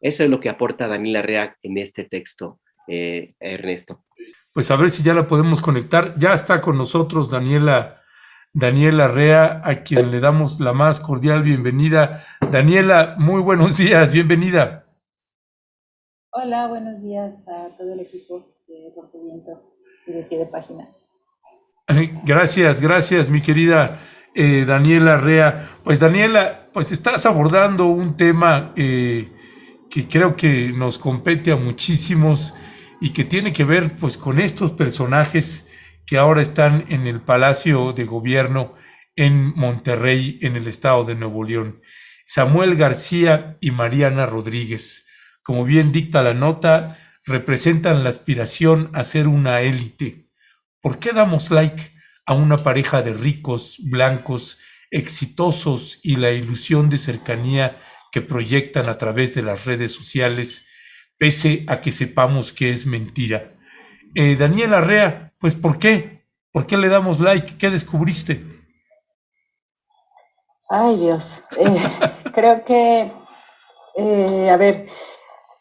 Eso es lo que aporta Daniela Rea en este texto, Ernesto. Pues a ver si ya la podemos conectar. Ya está con nosotros Daniela Rea, a quien le damos la más cordial bienvenida. Daniela, muy buenos días, bienvenida. Hola, buenos días a todo el equipo de Rompimiento y de Pie de Página. Gracias, mi querida Daniela Rea. Pues Daniela, pues estás abordando un tema que creo que nos compete a muchísimos y que tiene que ver pues con estos personajes que ahora están en el Palacio de Gobierno en Monterrey, en el estado de Nuevo León. Samuel García y Mariana Rodríguez, como bien dicta la nota, representan la aspiración a ser una élite. ¿Por qué damos like a una pareja de ricos, blancos, exitosos y la ilusión de cercanía que proyectan a través de las redes sociales, pese a que sepamos que es mentira? Daniela Arrea, pues ¿por qué? ¿Por qué le damos like? ¿Qué descubriste? Ay, Dios. Creo que, a ver,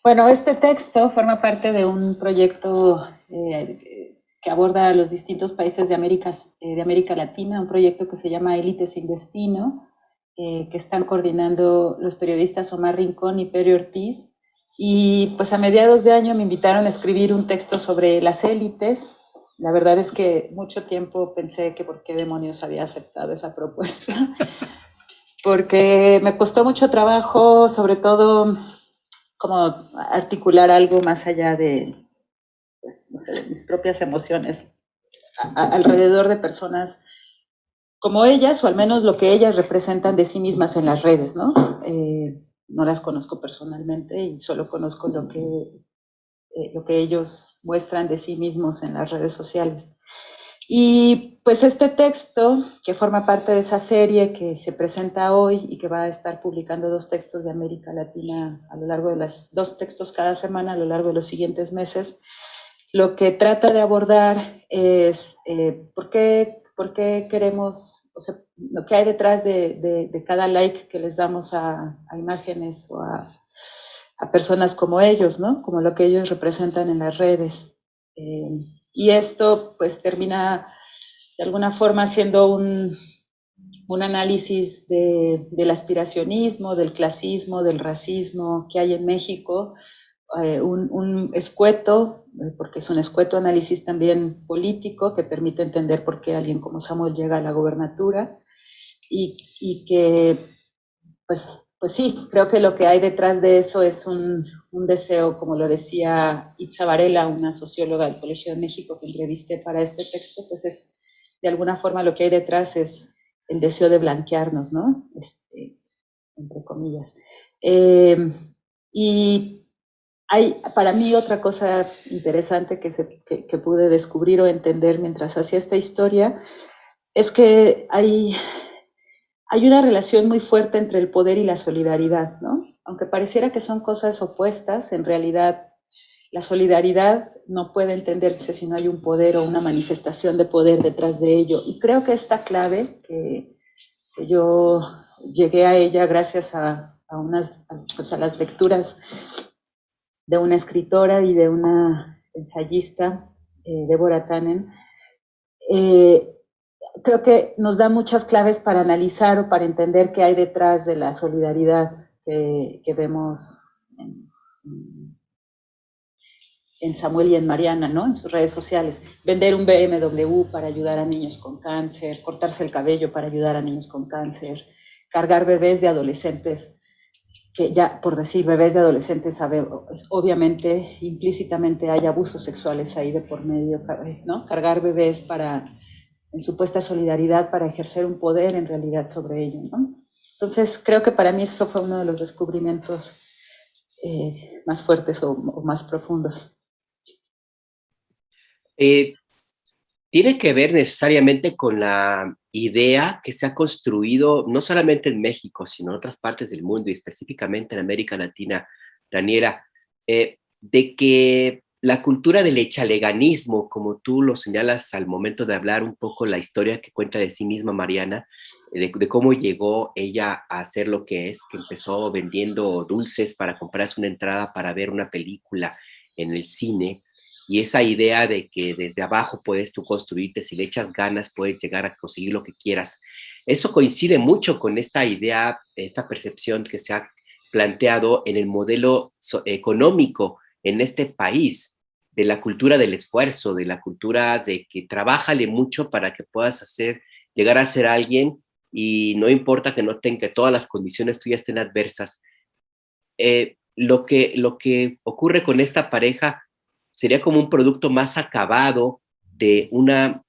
bueno, este texto forma parte de un proyecto que aborda a los distintos países de América Latina, un proyecto que se llama Élites sin Destino, que están coordinando los periodistas Omar Rincón y Peri Ortiz. Y pues a mediados de año me invitaron a escribir un texto sobre las élites. La verdad es que mucho tiempo pensé que por qué demonios había aceptado esa propuesta, porque me costó mucho trabajo, sobre todo como articular algo más allá de, pues, no sé, de mis propias emociones alrededor de personas como ellas, o al menos lo que ellas representan de sí mismas en las redes, ¿no? No las conozco personalmente y solo conozco lo que ellos muestran de sí mismos en las redes sociales. Y pues este texto, que forma parte de esa serie que se presenta hoy y que va a estar publicando 2 textos de América Latina a lo largo de las 2 textos cada semana a lo largo de los siguientes meses, lo que trata de abordar es por qué queremos, o sea, lo que hay detrás de cada like que les damos a imágenes o a personas como ellos, ¿no? Como lo que ellos representan en las redes. Y esto pues termina de alguna forma siendo un análisis del aspiracionismo, del clasismo, del racismo que hay en México, un escueto, porque es un escueto análisis también político que permite entender por qué alguien como Samuel llega a la gobernatura y que pues sí, creo que lo que hay detrás de eso es un deseo, como lo decía Itza Varela, una socióloga del Colegio de México que entrevisté para este texto, pues es, de alguna forma lo que hay detrás es el deseo de blanquearnos, ¿no? Entre comillas. Y hay para mí otra cosa interesante que pude descubrir o entender mientras hacía esta historia, es que hay una relación muy fuerte entre el poder y la solidaridad, ¿no? Aunque pareciera que son cosas opuestas, en realidad la solidaridad no puede entenderse si no hay un poder o una manifestación de poder detrás de ello. Y creo que esta clave, que yo llegué a ella gracias pues a las lecturas de una escritora y de una ensayista, Deborah Tannen, creo que nos da muchas claves para analizar o para entender qué hay detrás de la solidaridad que vemos en Samuel y en Mariana, ¿no? En sus redes sociales. Vender un BMW para ayudar a niños con cáncer, cortarse el cabello para ayudar a niños con cáncer, cargar bebés de adolescentes, que ya por decir bebés de adolescentes, obviamente, implícitamente hay abusos sexuales ahí de por medio, ¿no? Cargar bebés en supuesta solidaridad para ejercer un poder en realidad sobre ellos, ¿no? Entonces, creo que para mí eso fue uno de los descubrimientos más fuertes o más profundos. Tiene que ver necesariamente con la idea que se ha construido no solamente en México, sino en otras partes del mundo y específicamente en América Latina, Daniela, de que la cultura del echaleganismo, como tú lo señalas al momento de hablar un poco la historia que cuenta de sí misma Mariana, de cómo llegó ella a ser lo que es, que empezó vendiendo dulces para comprarse una entrada para ver una película en el cine, y esa idea de que desde abajo puedes tú construirte, si le echas ganas puedes llegar a conseguir lo que quieras. Eso coincide mucho con esta idea, esta percepción que se ha planteado en el modelo económico en este país, de la cultura del esfuerzo, de la cultura de que trabájale mucho para que puedas llegar a ser alguien, y no importa que no tenga, que todas las condiciones tuyas estén adversas. Lo que ocurre con esta pareja sería como un producto más acabado de una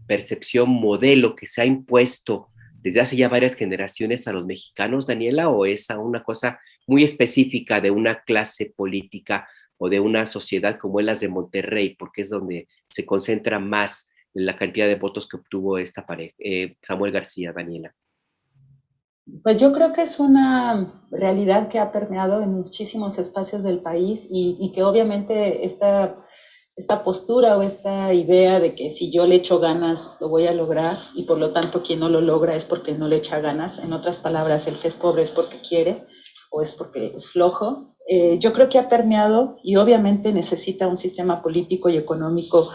percepción modelo que se ha impuesto desde hace ya varias generaciones a los mexicanos, Daniela, o es a una cosa muy específica de una clase política o de una sociedad como es las de Monterrey, porque es donde se concentra más la cantidad de votos que obtuvo esta pareja, Samuel García, Daniela? Pues yo creo que es una realidad que ha permeado en muchísimos espacios del país y que obviamente esta postura o esta idea de que si yo le echo ganas lo voy a lograr y por lo tanto quien no lo logra es porque no le echa ganas. En otras palabras, el que es pobre es porque quiere o es porque es flojo. Yo creo que ha permeado y obviamente necesita un sistema político y económico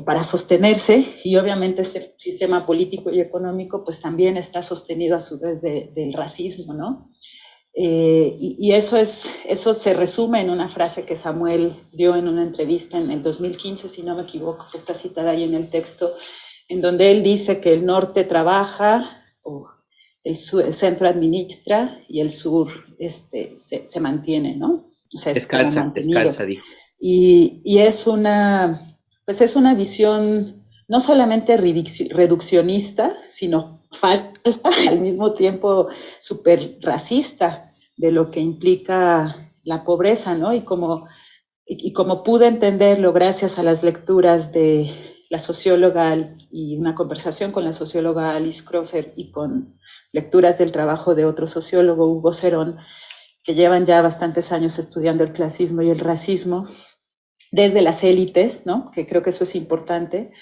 para sostenerse, y obviamente este sistema político y económico pues también está sostenido a su vez del racismo, ¿no? Y eso se resume en una frase que Samuel dio en una entrevista en el 2015, si no me equivoco, que está citada ahí en el texto, en donde él dice que el norte trabaja, o el centro administra y el sur se mantiene, ¿no? O sea, es como mantenido. Descansa, dijo. Y pues es una visión no solamente reduccionista, sino falsa, al mismo tiempo súper racista de lo que implica la pobreza, ¿no? Y como pude entenderlo gracias a las lecturas de la socióloga y una conversación con la socióloga Alice Crosser y con lecturas del trabajo de otro sociólogo, Hugo Cerón, que llevan ya bastantes años estudiando el clasismo y el racismo desde las élites, ¿no? Que creo que eso es importante,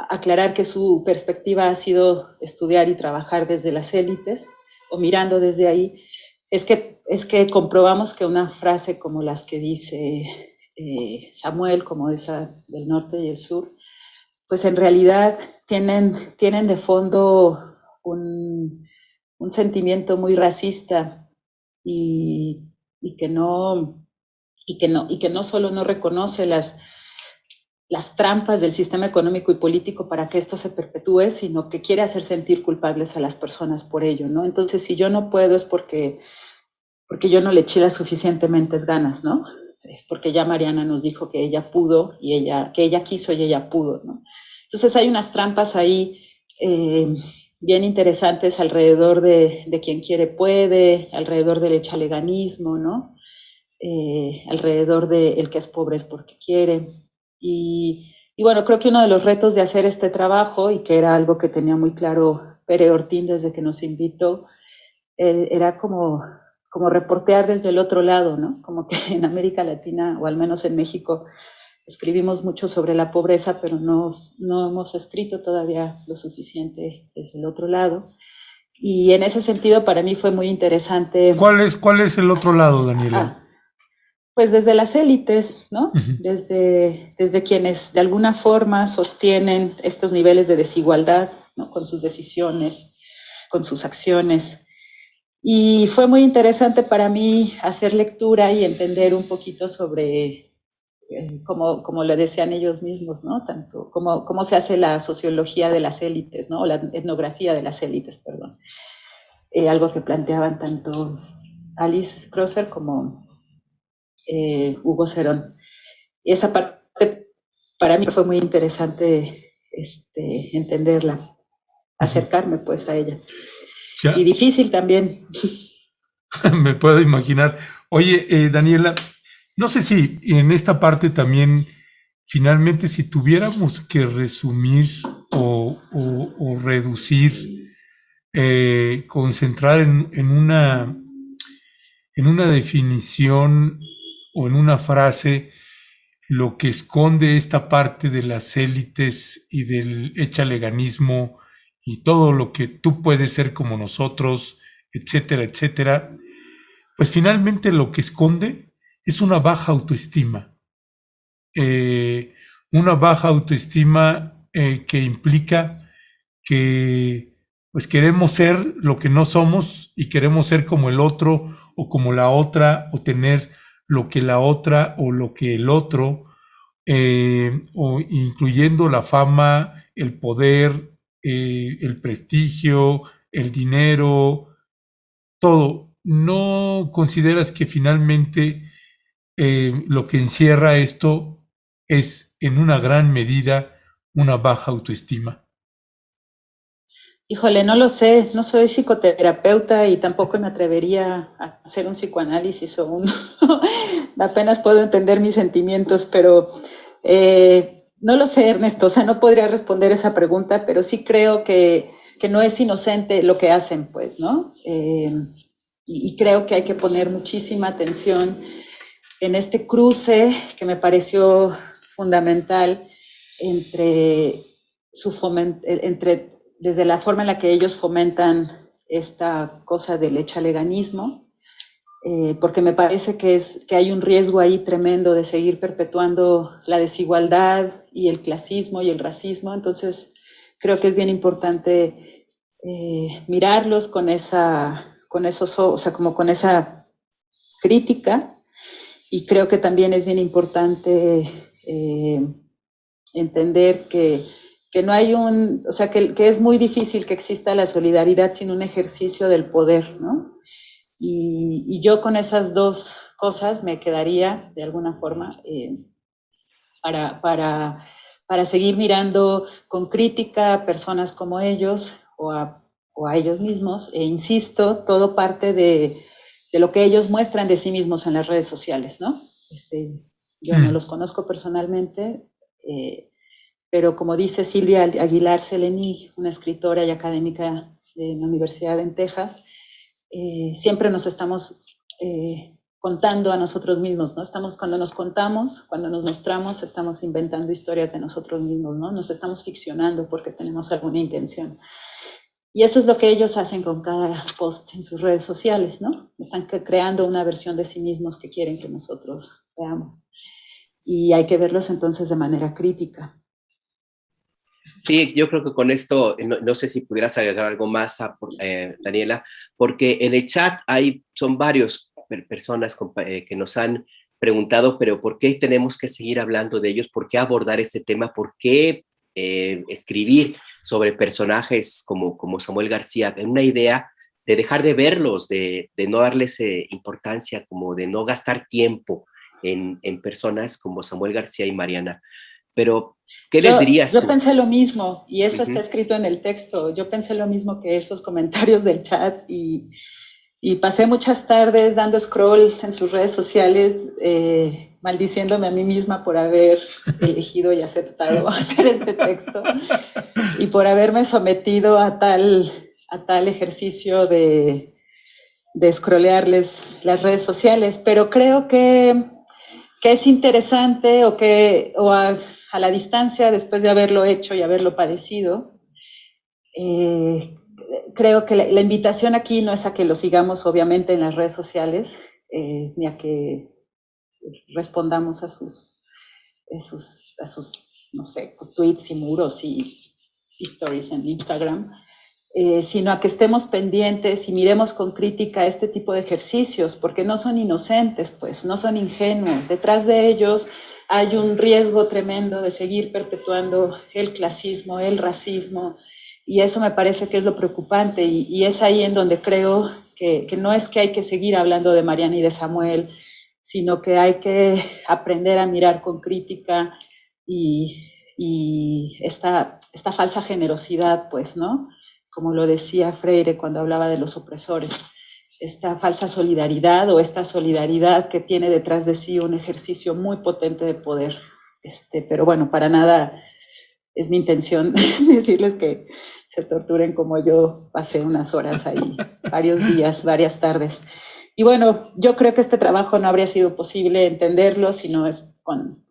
aclarar que su perspectiva ha sido estudiar y trabajar desde las élites o mirando desde ahí. Es que comprobamos que una frase como las que dice Samuel, como esa del norte y el sur, pues en realidad tienen de fondo un sentimiento muy racista y que no solo no reconoce las trampas del sistema económico y político para que esto se perpetúe, sino que quiere hacer sentir culpables a las personas por ello, ¿no? Entonces, si yo no puedo es porque yo no le eché las suficientemente ganas, ¿no? Porque ya Mariana nos dijo que ella pudo y que ella quiso y ella pudo, ¿no? Entonces hay unas trampas ahí bien interesantes alrededor de quien quiere puede, alrededor del echaleganismo, ¿no? Alrededor de el que es pobre es porque quiere. Y bueno, creo que uno de los retos de hacer este trabajo, y que era algo que tenía muy claro Pere Ortín desde que nos invitó, era como reportear desde el otro lado, ¿no? Como que en América Latina, o al menos en México, escribimos mucho sobre la pobreza, pero no hemos escrito todavía lo suficiente desde el otro lado. Y en ese sentido, para mí fue muy interesante. ¿Cuál es el otro lado, Daniela? Pues desde las élites, ¿no? Uh-huh. Desde quienes de alguna forma sostienen estos niveles de desigualdad, ¿no? Con sus decisiones, con sus acciones. Y fue muy interesante para mí hacer lectura y entender un poquito sobre como le decían ellos mismos, ¿no? Tanto cómo se hace la sociología de las élites, ¿no? O la etnografía de las élites, perdón. Algo que planteaban tanto Alice Crosser como Hugo Cerón. Y esa parte para mí fue muy interesante entenderla, acercarme pues a ella. Ya. Y difícil también. Me puedo imaginar. Oye, Daniela, no sé si en esta parte también, finalmente, si tuviéramos que resumir o reducir, concentrar en una definición o en una frase lo que esconde esta parte de las élites y del echaleganismo y todo lo que tú puedes ser como nosotros, etcétera, etcétera, pues finalmente lo que esconde es una baja autoestima. Una baja autoestima que implica que pues queremos ser lo que no somos y queremos ser como el otro o como la otra o tener lo que la otra o lo que el otro, o incluyendo la fama, el poder, el prestigio, el dinero, todo. ¿No consideras que finalmente lo que encierra esto es en una gran medida una baja autoestima? Híjole, no lo sé, no soy psicoterapeuta y tampoco me atrevería a hacer un psicoanálisis o un... apenas puedo entender mis sentimientos, pero no lo sé, Ernesto, o sea, no podría responder esa pregunta, pero sí creo que no es inocente lo que hacen, pues, ¿no? Y creo que hay que poner muchísima atención en este cruce que me pareció fundamental entre desde la forma en la que ellos fomentan esta cosa del echaleganismo, porque me parece que hay un riesgo ahí tremendo de seguir perpetuando la desigualdad y el clasismo y el racismo. Entonces creo que es bien importante mirarlos con o sea, como con esa crítica, y creo que también es bien importante entender que no hay o sea, que es muy difícil que exista la solidaridad sin un ejercicio del poder, ¿no? Y yo con esas dos cosas me quedaría, de alguna forma, para seguir mirando con crítica a personas como ellos o a ellos mismos, e insisto, todo parte de lo que ellos muestran de sí mismos en las redes sociales, ¿no? Yo no los conozco personalmente, pero como dice Silvia Aguilar Selení, una escritora y académica de la Universidad en Texas, siempre nos estamos contando a nosotros mismos, ¿no? Cuando nos contamos, cuando nos mostramos, estamos inventando historias de nosotros mismos, ¿no? Nos estamos ficcionando porque tenemos alguna intención. Y eso es lo que ellos hacen con cada post en sus redes sociales, ¿no? Están creando una versión de sí mismos que quieren que nosotros veamos. Y hay que verlos entonces de manera crítica. Sí, yo creo que con esto, no sé si pudieras agregar algo más, Daniela, porque en el chat son varios personas que nos han preguntado, pero ¿por qué tenemos que seguir hablando de ellos? ¿Por qué abordar este tema? ¿Por qué escribir sobre personajes como Samuel García? En una idea de dejar de verlos, de no darles importancia, como de no gastar tiempo en personas como Samuel García y Mariana. Pero, ¿qué les dirías tú? Yo pensé lo mismo, y eso está escrito en el texto. Yo pensé lo mismo que esos comentarios del chat, y pasé muchas tardes dando scroll en sus redes sociales, maldiciéndome a mí misma por haber elegido y aceptado hacer este texto, y por haberme sometido a tal ejercicio de scrollearles las redes sociales. Pero creo que es interesante, o a la distancia, después de haberlo hecho y haberlo padecido, creo que la invitación aquí no es a que lo sigamos, obviamente, en las redes sociales, ni a que respondamos a sus, no sé, tweets y muros y stories en Instagram, sino a que estemos pendientes y miremos con crítica este tipo de ejercicios, porque no son inocentes, pues, no son ingenuos. Detrás de ellos hay un riesgo tremendo de seguir perpetuando el clasismo, el racismo, y eso me parece que es lo preocupante, y es ahí en donde creo que no es que hay que seguir hablando de Mariana y de Samuel, sino que hay que aprender a mirar con crítica y esta falsa generosidad, pues, ¿no? Como lo decía Freire cuando hablaba de los opresores, esta falsa solidaridad, o esta solidaridad que tiene detrás de sí un ejercicio muy potente de poder. Pero bueno, para nada es mi intención decirles que se torturen como yo pasé unas horas ahí, varios días, varias tardes. Y bueno, yo creo que este trabajo no habría sido posible entenderlo si no es con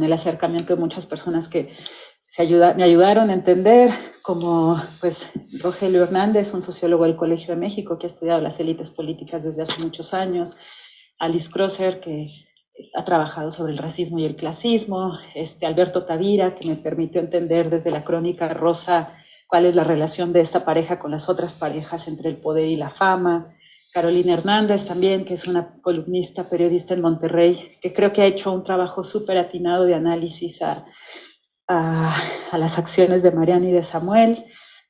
el acercamiento de muchas personas que me ayudaron a entender, como pues Rogelio Hernández, un sociólogo del Colegio de México que ha estudiado las élites políticas desde hace muchos años, Alice Crosser, que ha trabajado sobre el racismo y el clasismo, Alberto Tavira, que me permitió entender desde la crónica rosa cuál es la relación de esta pareja con las otras parejas entre el poder y la fama, Carolina Hernández también, que es una columnista, periodista en Monterrey, que creo que ha hecho un trabajo súper atinado de análisis a las acciones de Mariana y de Samuel,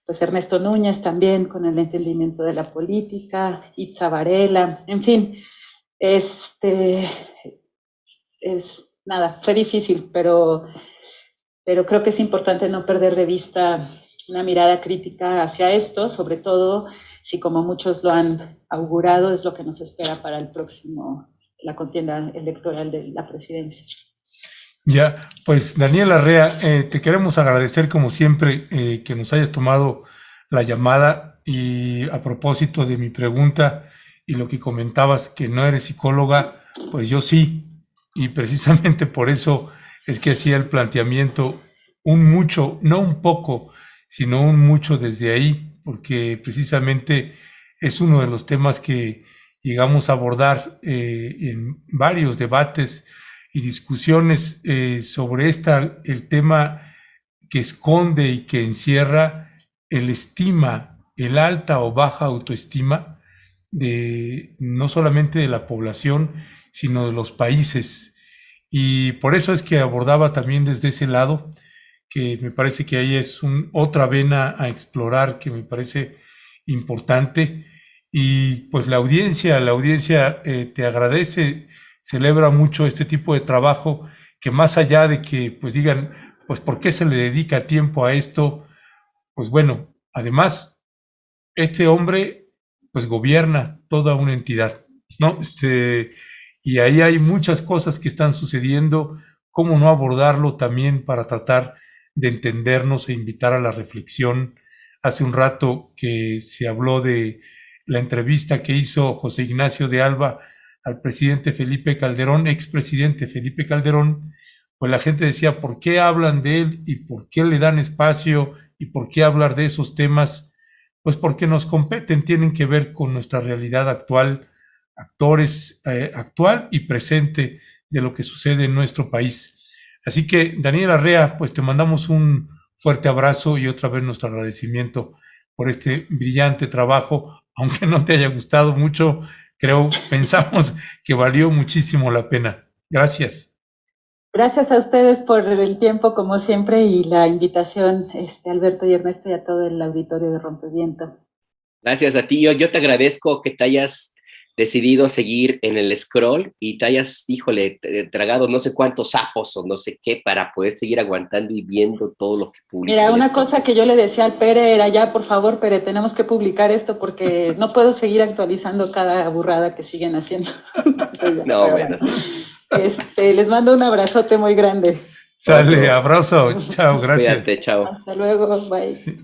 pues Ernesto Núñez también con el entendimiento de la política, Itza Varela, en fin, nada, fue difícil, pero creo que es importante no perder de vista una mirada crítica hacia esto, sobre todo si, como muchos lo han augurado, es lo que nos espera para la contienda electoral de la presidencia. Ya, pues Daniel Larrea, te queremos agradecer como siempre que nos hayas tomado la llamada, y a propósito de mi pregunta y lo que comentabas que no eres psicóloga, pues yo sí, y precisamente por eso es que hacía el planteamiento un mucho, no un poco, sino un mucho desde ahí, porque precisamente es uno de los temas que llegamos a abordar en varios debates y discusiones sobre el tema que esconde y que encierra el alta o baja autoestima no solamente de la población, sino de los países. Y por eso es que abordaba también desde ese lado, que me parece que ahí es otra vena a explorar que me parece importante. Y pues la audiencia te agradece, celebra mucho este tipo de trabajo, que más allá de que pues digan, pues ¿por qué se le dedica tiempo a esto? Pues bueno, además, este hombre pues gobierna toda una entidad, ¿no? Y ahí hay muchas cosas que están sucediendo, cómo no abordarlo también para tratar de entendernos e invitar a la reflexión. Hace un rato que se habló de la entrevista que hizo José Ignacio de Alba al presidente Felipe Calderón, expresidente Felipe Calderón, pues la gente decía, ¿por qué hablan de él y por qué le dan espacio y por qué hablar de esos temas? Pues porque nos competen, tienen que ver con nuestra realidad actual, actual y presente de lo que sucede en nuestro país. Así que, Daniel Larrea, pues te mandamos un fuerte abrazo y otra vez nuestro agradecimiento por este brillante trabajo, aunque no te haya gustado mucho, pensamos que valió muchísimo la pena. Gracias. Gracias a ustedes por el tiempo, como siempre, y la invitación, Alberto y Ernesto, y a todo el auditorio de Rompeviento. Gracias a ti. Yo te agradezco que te hayas decidido seguir en el scroll y te hayas, híjole, tragado no sé cuántos sapos o no sé qué para poder seguir aguantando y viendo todo lo que publicas. Mira, una cosa que yo le decía al Pere era, ya, por favor, Pere, tenemos que publicar esto porque no puedo seguir actualizando cada burrada que siguen haciendo. Entonces, no, bueno, sí. Les mando un abrazote muy grande. Sale, abrazo, chao, gracias. Cuídate, chao. Hasta luego, bye. Sí.